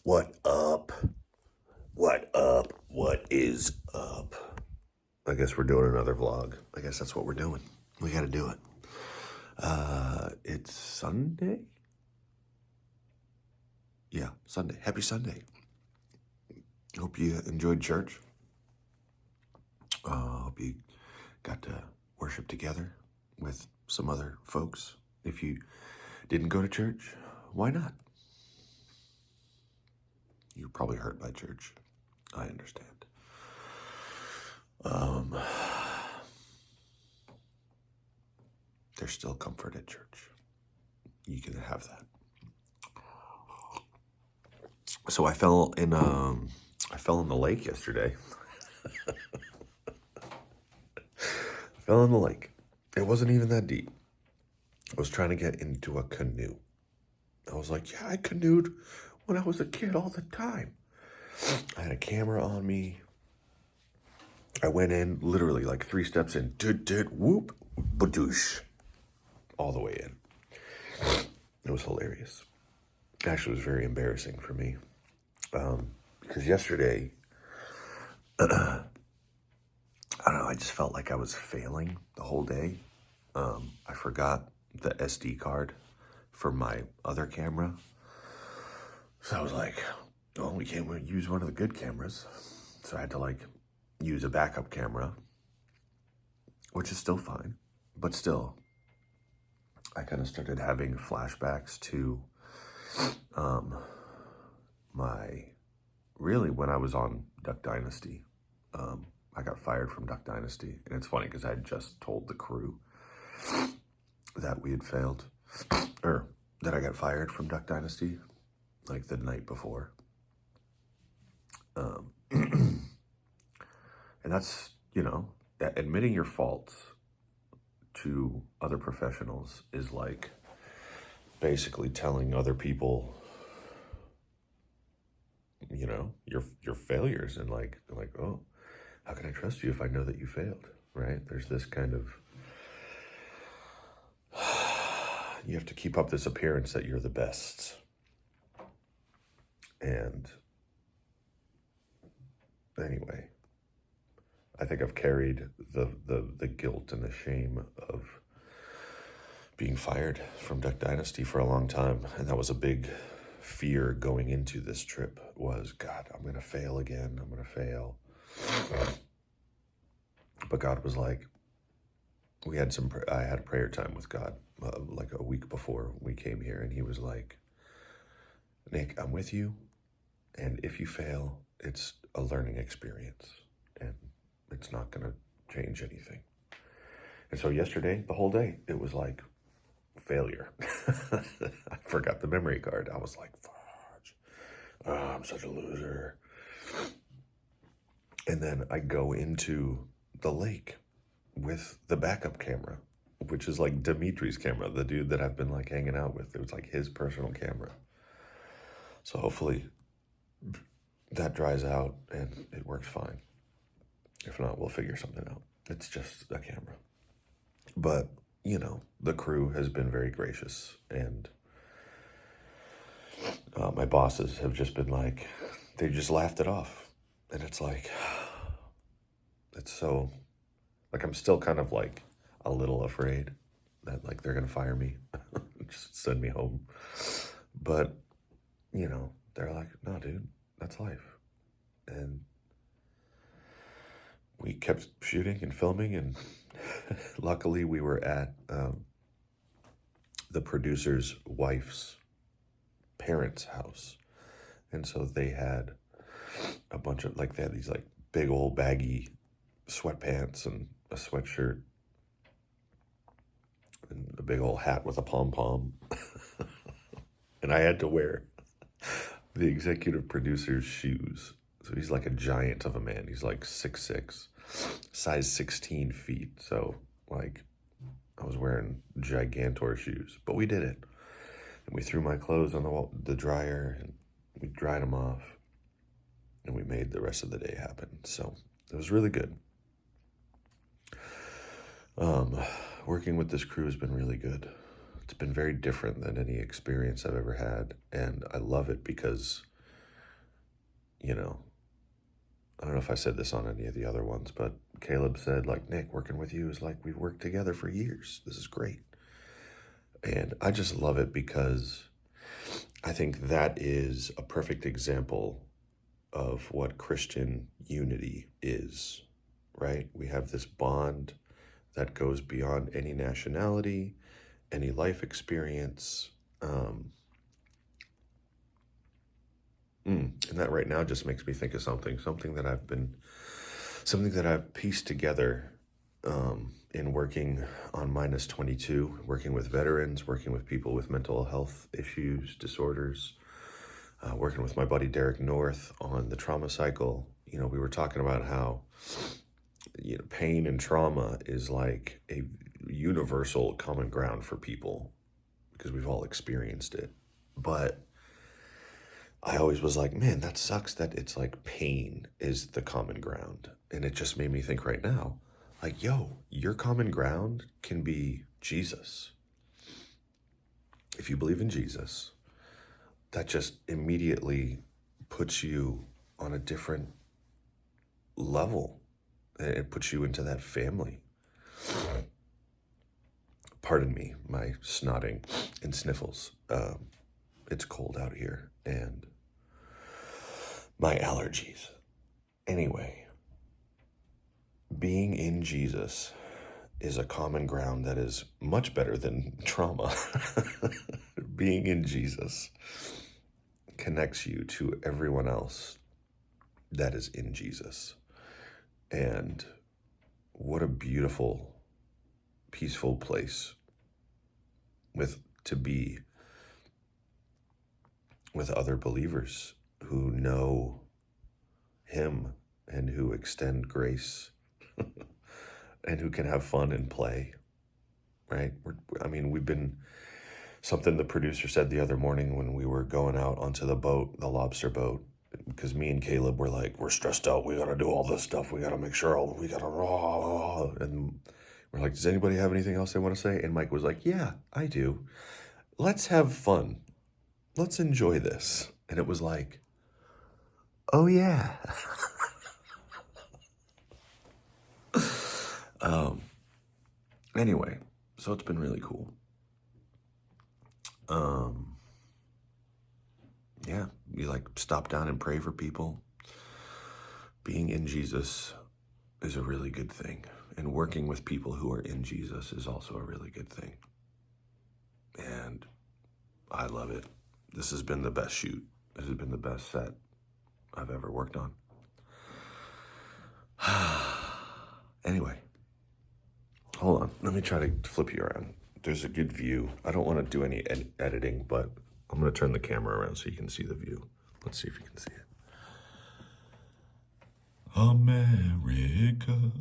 What up? What up? What is up? I guess we're doing another vlog. I guess that's what we're doing. We got to do it. It's Sunday? Yeah, Sunday. Happy Sunday. Hope you enjoyed church. Hope you got to worship together with some other folks. If you didn't go to church, why not? You're probably hurt by church. I understand. There's still comfort at church. You can have that. So I fell in the lake yesterday. I fell in the lake. It wasn't even that deep. I was trying to get into a canoe. I was like, yeah, I canoed when I was a kid all the time. I had a camera on me. I went in literally like 3 steps in. Whoop, badoosh. All the way in. It was hilarious. Actually, it was very embarrassing for me. Because yesterday, I don't know, I just felt like I was failing the whole day. I forgot the SD card for my other camera. So I was like, oh, we can't use one of the good cameras. So I had to use a backup camera, which is still fine. But still, I kind of started having flashbacks to when I was on Duck Dynasty. I got fired from Duck Dynasty. And it's funny because I had just told the crew that we had failed, or that I got fired from Duck Dynasty, like the night before. And that's, admitting your faults to other professionals is like basically telling other people, your failures, and like, oh, how can I trust you if I know that you failed, right? There's this kind of, you have to keep up this appearance that you're the best. And anyway, I think I've carried the guilt and the shame of being fired from Duck Dynasty for a long time. And that was a big fear going into this trip was, God, I'm going to fail again. I'm going to fail. But God was like, I had a prayer time with God like a week before we came here. And he was like, Nick, I'm with you. And if you fail, it's a learning experience. And it's not going to change anything. And so yesterday, the whole day, it was like failure. I forgot the memory card. I was like, fudge. Oh, I'm such a loser. And then I go into the lake with the backup camera, which is like Dimitri's camera, the dude that I've been hanging out with. It was like his personal camera. So hopefully that dries out and it works fine. If not, we'll figure something out. It's just a camera. But, the crew has been very gracious. And my bosses have just been they just laughed it off. And it's it's so, I'm still kind of a little afraid that they're going to fire me, just send me home. But, they're like, no, dude, that's life. And we kept shooting and filming, and luckily we were at the producer's wife's parents' house. And so they had a bunch of, they had these big old baggy sweatpants and a sweatshirt and a big old hat with a pom-pom. And I had to wear the executive producer's shoes. So he's like a giant of a man. He's 6'6", size 16 feet. So I was wearing gigantor shoes, but we did it. And we threw my clothes on the dryer and we dried them off and we made the rest of the day happen. So it was really good. Working with this crew has been really good. It's been very different than any experience I've ever had. And I love it because you know, I don't know if I said this on any of the other ones, but Caleb said, like, Nick, working with you is like we've worked together for years. This is great. And I just love it because I think that is a perfect example of what Christian unity is, right? We have this bond that goes beyond any nationality, any life experience. And that right now just makes me think of something that I've pieced together in working on Minus 22, working with veterans, working with people with mental health issues, disorders, working with my buddy Derek North on the trauma cycle. You know, we were talking about how, you know, pain and trauma is like a universal common ground for people because we've all experienced it. But I always was like, man, that sucks that it's like pain is the common ground. And it just made me think right now, like, yo, your common ground can be Jesus. If you believe in Jesus, that just immediately puts you on a different level. It puts you into that family. Pardon me, my snotting and sniffles. It's cold out here and my allergies. Anyway, being in Jesus is a common ground that is much better than trauma. Being in Jesus connects you to everyone else that is in Jesus. And what a beautiful, peaceful place to be with other believers who know him and who extend grace and who can have fun and play, right? We've been, something the producer said the other morning when we were going out onto the boat, the lobster boat, because me and Caleb were like, we're stressed out. We got to do all this stuff. We got to make sure and we're like, does anybody have anything else they want to say? And Mike was like, yeah, I do. Let's have fun. Let's enjoy this. And it was like, oh yeah. Anyway, so it's been really cool. Yeah, you like stop down and pray for people. Being in Jesus is a really good thing. And working with people who are in Jesus is also a really good thing. And I love it. This has been the best shoot. This has been the best set I've ever worked on. Anyway, hold on. Let me try to flip you around. There's a good view. I don't want to do any editing, but I'm going to turn the camera around so you can see the view. Let's see if you can see it. America.